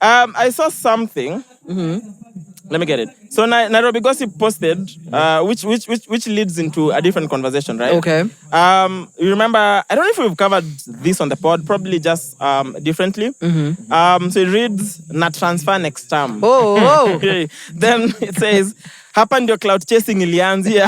I saw something. Let me get it. So Nairobi Gossip posted, which leads into a different conversation, right? Okay. You remember? I don't know if we've covered this on the pod. Probably just differently. So it reads Natransfer NEXT TERM. Oh. Then it says, hapa ndio cloud chasing ilianzia.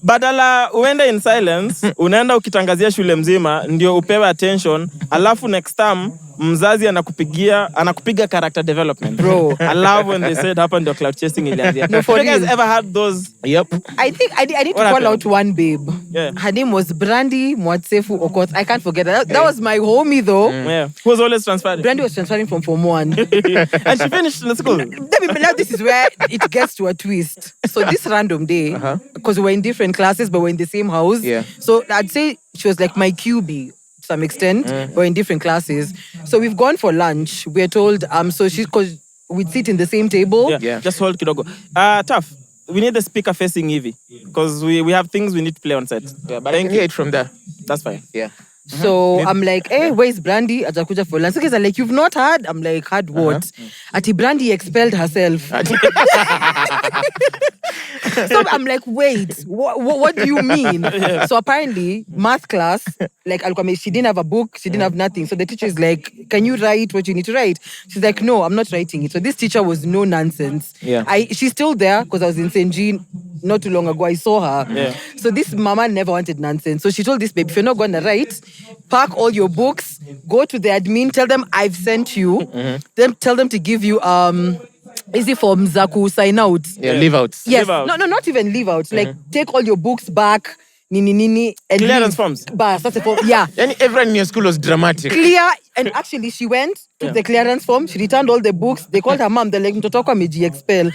Badala uende in silence, unaenda ukitangazia shule mzima ndio upewe attention, alafu next time mzazi anakupiga character development. Bro, I love when they said hapa ndio cloud chasing ilianzia. No, for you guys real. ever had those? Yep. I think I need to call out one babe. Yeah. Her name was Brandy Mwatsefu Okot. I can't forget that. That was my homie though. Yeah. Who was always transferring? Brandy was transferring from Form 1. And she finished in the school. Now this is where it gets to a twist. So this random day, because we were in different classes, but we're in the same house. Yeah. So I'd say she was like my QB to some extent. We're in different classes. So we've gone for lunch. We're told, because we'd sit in the same table. Yeah. Just hold kidogo. Tough. We need the speaker facing Evie because we have things we need to play on set. Yeah, but I can hear it from there. That's fine. Yeah. So I'm like, hey, where's Brandy? Atakuja for lunch. So guys are like, you've not heard? I'm like, heard what? Ati Brandy expelled herself. So I'm like, wait, what do you mean? So apparently, math class, like, she didn't have a book, she didn't have nothing. So the teacher is like, can you write what you need to write? She's like, no, I'm not writing it. So this teacher was no nonsense. Yeah. She's still there because I was in St. Jean not too long ago. I saw her. Yeah. So this mama never wanted nonsense. So she told this babe, if you're not going to write, pack all your books, go to the admin, tell them I've sent you. Then tell them to give you easy form Zaku sign out. Yeah, leave out. Yes. Leave out. No, not even leave out. Like take all your books back. Nini and Clearance leave. forms. That's the form. Yeah. And everyone in your school was dramatic. Clear. And actually she went, took the clearance form, she returned all the books. They called her mom, they're like, mtoto wako expel.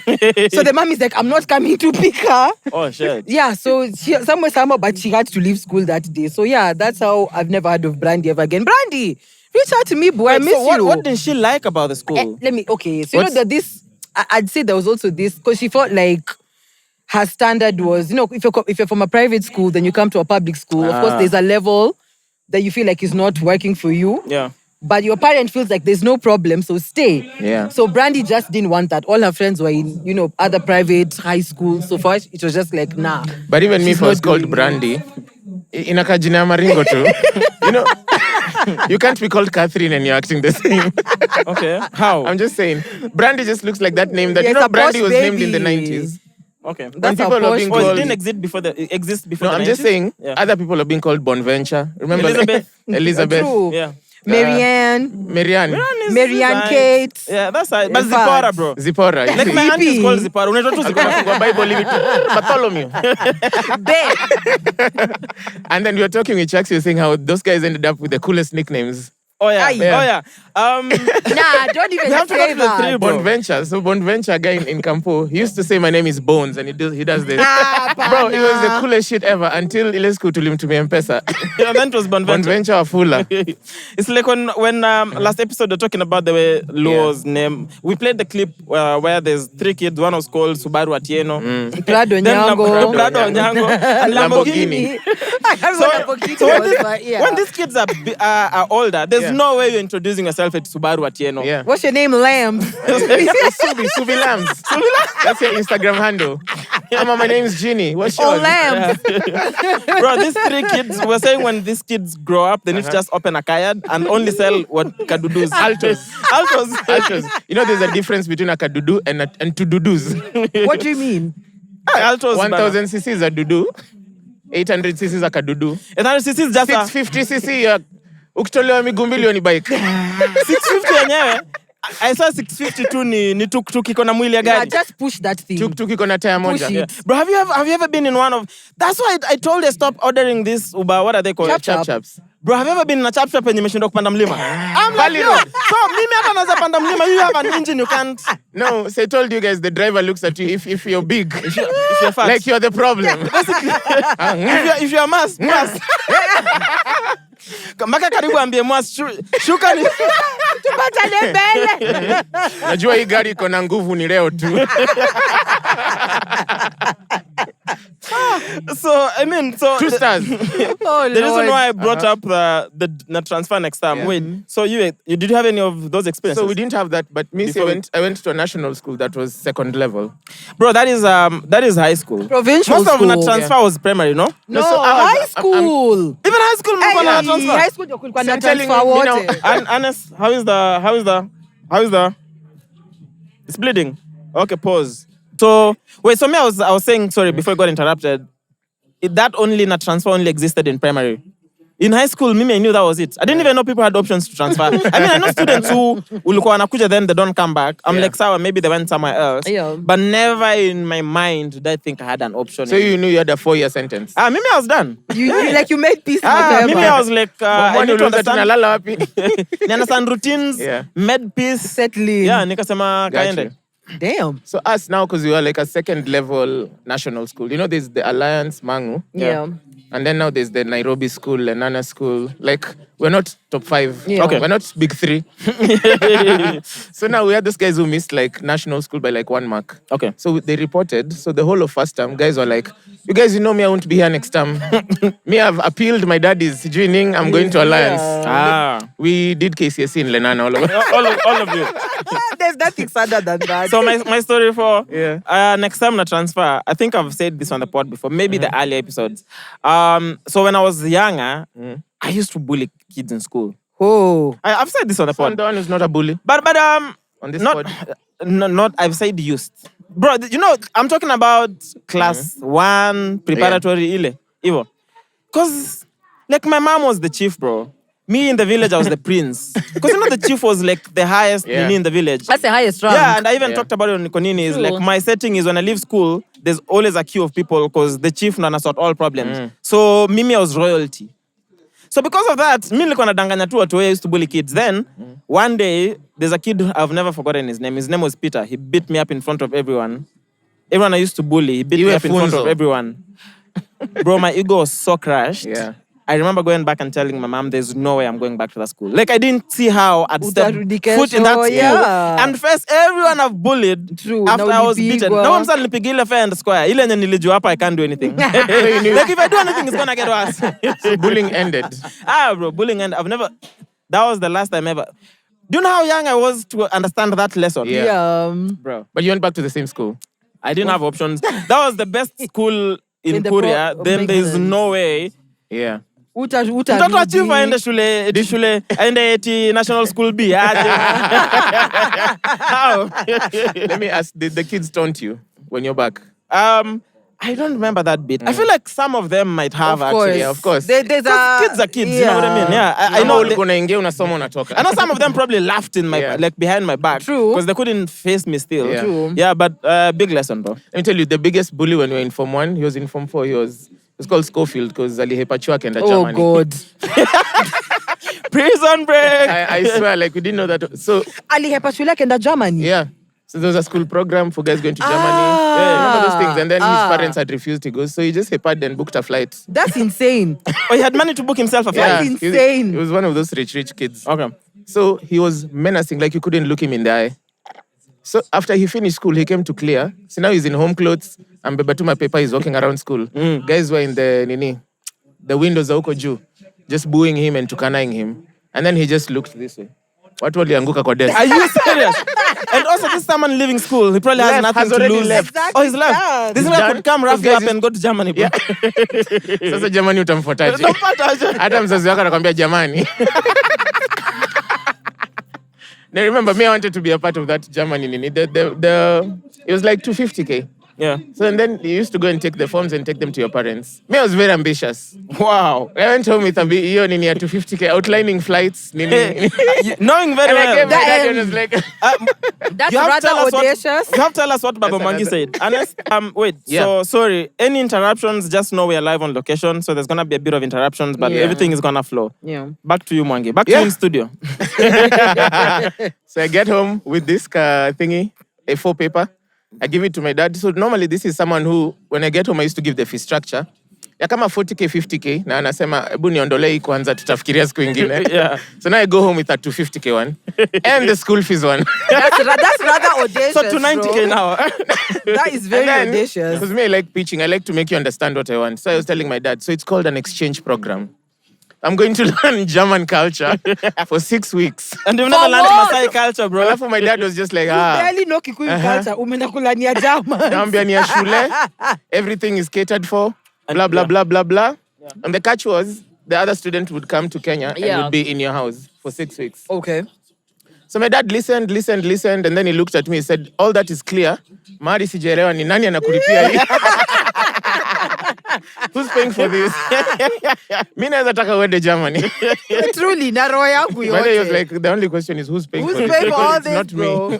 So the mom is like, I'm not coming to pick her. Oh shit. Yeah, so she somehow, but she had to leave school that day. So yeah, that's how I've never heard of Brandy ever again. Brandy, reach out to me, boy. I miss you. What did she like about the school? So you know that this, I'd say there was also this, because she felt like her standard was, if you're from a private school, then you come to a public school. Of course, there's a level that you feel like is not working for you. Yeah. But your parent feels like there's no problem, so stay. Yeah. So Brandy just didn't want that. All her friends were in, other private high schools. So for us, it was just like, nah. But even me, if I was called Brandy, inakajina maringo too. You can't be called Catherine and you're acting the same. Okay. How? I'm just saying. Brandy just looks like that name that, Yes, a Brandy posh was named in the baby. 90s. Okay. When That's people a are being posh- Oh, it called... didn't exist before No, the I'm just 90s? saying, Yeah. other people are being called Bonventure. Remember? Elizabeth. True. Yeah. Marianne. Marianne. Marianne Kate. Yeah, that's right. But In Zipporah, fact. bro. Zipporah. Like my aunt is called Zipporah. Unaitwa tu Zipporah. Zipporah. Bible, leave it to Bartholomew. And then we were talking with Chucks, you were saying how those guys ended up with the coolest nicknames. Oh yeah. Aye. Oh yeah. Nah, don't even We have to go say to the that. three, bro. Bonventure. So Bonventure guy in Campo, he used to say my name is Bones and he does this. Bro, it was the coolest shit ever until Ilescu told him to be M-PESA. Yeah, then it was Bonventure. Bonventure or Fuller. It's like when last episode they're talking about the way Luo's name. We played the clip where there's 3 kids. One was called Subaru Atieno. Prado Then Nyango. Prado Nyango and Lamborghini. When these kids are older, there's no way you're introducing yourself as Subaru Atieno. Yeah. What's your name, Lamb? Subi Lambs. That's your Instagram handle. My name's Ginny. What's yours? Oh, Lamb. Bro, these 3 kids, we're saying when these kids grow up, they need to just open a kayad and only sell what kadudus. Altos. You know, there's a difference between a kadudu and two dudus. What do you mean? Altos. 1,000 cc is a dudu. 800 cc is a kadudu. 800cc is just 650 cc ukitolewa miguu milioni bike. 650 yenyewe. I saw 652 ni tuk-tuk iko na mwili ya Yeah, gari. just push that thing. Tuk-tuk iko na taya moja. Push it. Yeah. Bro, have you ever been in one of... That's why I told you stop ordering this Uber. What are they called? Chap. Chaps. Bro, have you ever been in a chap yenye imeshindwa kupanda mlima? I'm like, Valley yo, Road. so mimi hata naweza panda mlima. You have an engine, you can't... No, so I told you guys, the driver looks at you if you're big. If you're fat. Like you're the problem. If you're mass. Maka karibu ambie mwas shuka ni... Tupatane mbele. Najua hii gari iko na nguvu ni leo tu. So I mean, so Two stars. Oh, the reason Lord. why I brought up the Natransfer next time. Yeah. Wait, so you did you have any of those experiences? So we didn't have that, but me, Before I went to a national school that was second level. Bro, that is high school. Provincial Most school. of Natransfer was primary, no? No, so I was- high school. Even high school, Hey, mlikuwa na Natransfer. high school kulikuwa So na I'm telling transfer you, you know, wote. And Anes, how is the? It's bleeding. Okay, pause. So wait, so me I was saying sorry before I got interrupted. That only Natransfer only existed in primary. In high school, I knew that was it. I didn't even know people had options to transfer. I mean, I know students who ulikuwa wanakuja then they don't come back. I'm like, sour, maybe they went somewhere else. Yeah. But never in my mind did I think I had an option. So you knew you had a 4-year sentence. I was done. You made peace with Maybe I was like, I Mwani need to uliuliza tunalala wapi? understand routines, Yeah. med peace. settling. Yeah, nikasema Got kaende. you. Damn. So us now, because we were like a second level national school. You know, there's the Alliance Mangu. Yeah. And then now there's the Nairobi school, Lenana school. Like, we're not top 5. Yeah. Okay. We're not big 3. So now we had those guys who missed like national school by like 1 mark. Okay. So they reported. So the whole of first term, guys were like, you guys, you know me, I won't be here next term. Me, I've appealed. My dad is joining. I'm going to Alliance. We did KCSE in Lenana, all of us. all of you. There's nothing sadder than that. So my story for Yeah. next time na transfer, I think I've said this on the pod before, maybe the earlier episodes. So when I was younger, I used to bully kids in school. Oh. I've said this on the So I'm pod. the one who's not a bully But on this not pod. not I've said used. Bro, you know, I'm talking about class 1 preparatory ile. Ivo. Cause like my mom was the chief, bro. Me in the village, I was the prince. Because you know the chief was like the highest nini in the village. That's the highest rank. Yeah, and I even talked about it on Nikonini. Is like my setting is when I leave school, there's always a queue of people because the chief ndo anasort all problems. So Mimi was royalty. So because of that, mi nilikuwa nadanganya tu watu. I used to bully kids. Then one day, there's a kid I've never forgotten his name. His name was Peter. He beat me up in front of everyone. Everyone I used to bully, he beat me up in front of everyone. Bro, my ego was so crushed. Yeah. I remember going back and telling my mom, there's no way I'm going back to that school. Like, I didn't see how I'd step Utarudi foot in that kesho, school. yeah. And first, everyone I've bullied True, after na I was beaten. ulipigwa. No one said nilipigwa ile fair and square. Ile yenye nilijua hapa, I can't do anything. Like, if I do anything, it's gonna get worse. So bullying ended. Bro, bullying, and that was the last time ever. Do you know how young I was to understand that lesson? Yeah. Bro. But you went back to the same school. I didn't have options. That was the best school in the Korea. Then there's sense. no way. Yeah. Mtoto wa chief aende shule aende eti National School B. How? Let me ask, did the kids taunt you when you're back? I don't remember that bit. I feel like some of them might have Of course. actually. Yeah, of course. There's Kids are kids, you know what I mean? Yeah, I know. unaingia unasoma unatoka. I know some of them probably laughed in my like behind my back. True. Because they couldn't face me still. Yeah. True. Yeah, but big lesson, bro. Let me tell you, the biggest bully when we were in Form 1, he was in Form 4, it was called Schofield because alihepa chuak and Oh, Germany. God. Prison break. I swear, like, we didn't know that. So, Alihepa shule akenda Germany. yeah. So there was a school program for guys going to Germany. Ah. Yeah, remember those things? And then his parents had refused to go. So he just hepaed and booked a flight. That's insane. Oh, he had money to book himself a flight. That's insane. He was one of those rich kids. Okay. So he was menacing, like you couldn't look him in the eye. So after he finished school, he came to clear. So now he's in home clothes and Bebatuma paper, he's walking around school. Guys were in the windows za huko juu, just booing him and tukanaing him. And then he just looked this way. Watu walianguka kwa desk. Are you serious? And also, this someone leaving school, he probably has nothing has to already lose. left. Exactly. Oh, he's left. This He's guy done. could come rough Those you guys up and go to Germany, bro. Sasa jamani utamfuataje? Hata mzazi wako anakwambia jamani. Now remember, me, I wanted to be a part of that Germany. It was like 250K. Yeah. So and then you used to go and take the forms and take them to your parents. Me, I was very ambitious. Wow. I went home with hiyo nini ya 250K, outlining flights. Nini. Knowing very And I gave well. my dad and was like, That's You have, rather to tell us audacious. you have to tell us what Baba That's Mangi another- said. Unless, wait, Yeah. so sorry. Any interruptions, just know we are live on location. So there's going to be a bit of interruptions, but Yeah. everything is going to flow. Yeah. Back to you, Mwangi. Back to Yeah. you in studio. So I get home with this thingy, A4 paper. I give it to my dad. So normally this is someone who, when I get home, I used to give the fee structure. ya kama 40k 50k na anasema hebu niondolee hii kwanza tutafikiria siku ingine. Yeah. So now I go home with a 250k one and the school fees one. That's rather audacious. So to 90k now. That is very audacious. Because me, I like pitching. I like to make you understand what I want. So I was telling my dad, so it's called an exchange program. I'm going to learn German culture for 6 weeks. And you've never learned Masai culture, bro. Alafu my dad was just like, barely know Kikuyu culture. Umeenda kulania German. naambia ni ya shule. Everything is catered for. Blah, blah, blah, blah, blah. Yeah. And the catch was, the other student would come to Kenya and would be in your house for 6 weeks. Okay. So my dad listened, and then he looked at me and said, all that is clear. Mari sijaelewa ni nani anakulipia hii? Who's paying for this? Mimi naweza taka uende Germany. Truly, na roho yangu yote. But he was like, the only question is who's paying for this? Who's paying for all It's this, not bro?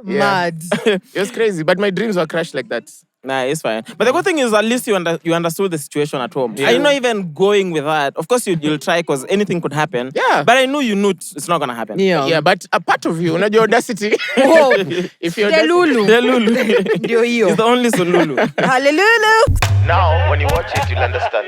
me. Mad. It was crazy, but my dreams were crushed like that. Nah, it's fine. But the good thing is, at least you understood the situation at home. I know even going with that. Of course, you'll try because anything could happen. Yeah. But I know you knew it's not gonna happen. Yeah, but a part of you, unajua audacity. Oh, If you're Delulu. Delulu. Ndio hiyo. It's the only Solulu. Hallelujah. Now, when you watch it, you'll understand.